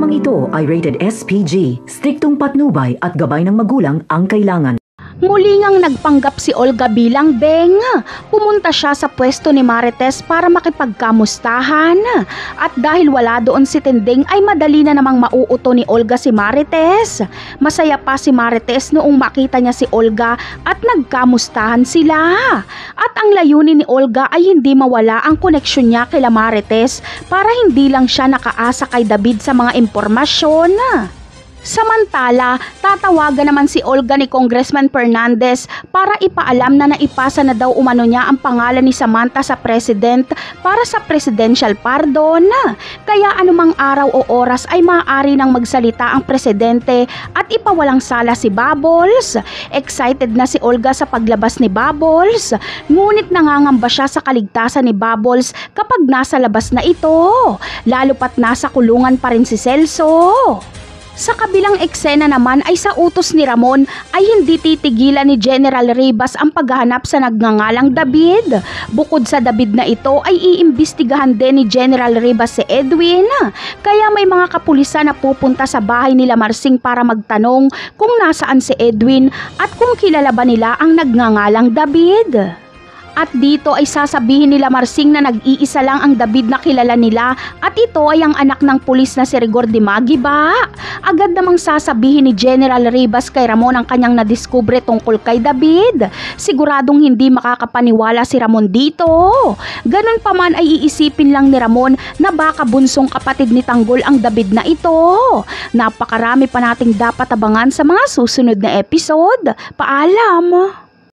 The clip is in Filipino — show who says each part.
Speaker 1: Programang ito ay rated SPG. Striktong patnubay at gabay ng magulang ang kailangan.
Speaker 2: Muli ngang nagpanggap si Olga bilang Beng. Pumunta siya sa pwesto ni Marites para makipagkamustahan. At dahil wala doon si Tinding ay madali na namang mauuto ni Olga si Marites. Masaya pa si Marites noong makita niya si Olga at nagkamustahan sila. At ang layunin ni Olga ay hindi mawala ang koneksyon niya kay Marites para hindi lang siya nakaasa kay David sa mga impormasyon. Samantala, tatawagan naman si Olga ni Congressman Fernandez para ipaalam na naipasa na daw umano niya ang pangalan ni Samantha sa President para sa presidential pardon. Kaya anumang araw o oras ay maaari nang magsalita ang presidente at ipawalang sala si Bubbles. Excited na si Olga sa paglabas ni Bubbles, ngunit nangangamba siya sa kaligtasan ni Bubbles kapag nasa labas na ito, lalo pat nasa kulungan pa rin si Celso. Sa kabilang eksena naman ay sa utos ni Ramon ay hindi titigilan ni General Ribas ang paghahanap sa nagngangalang David. Bukod sa David na ito ay iimbestigahan din ni General Ribas si Edwin. Kaya may mga kapulisan na pupunta sa bahay nila Marsing para magtanong kung nasaan si Edwin at kung kilala ba nila ang nagngangalang David. At dito ay sasabihin nila Marsing na nag-iisa lang ang David na kilala nila at ito ay ang anak ng pulis na si Rigor Dimagi ba? Agad namang sasabihin ni General Ribas kay Ramon ang kanyang nadiskubre tungkol kay David. Siguradong hindi makakapaniwala si Ramon dito. Ganun pa man ay iisipin lang ni Ramon na baka bunsong kapatid ni Tanggol ang David na ito. Napakarami pa nating dapat abangan sa mga susunod na episode. Paalam!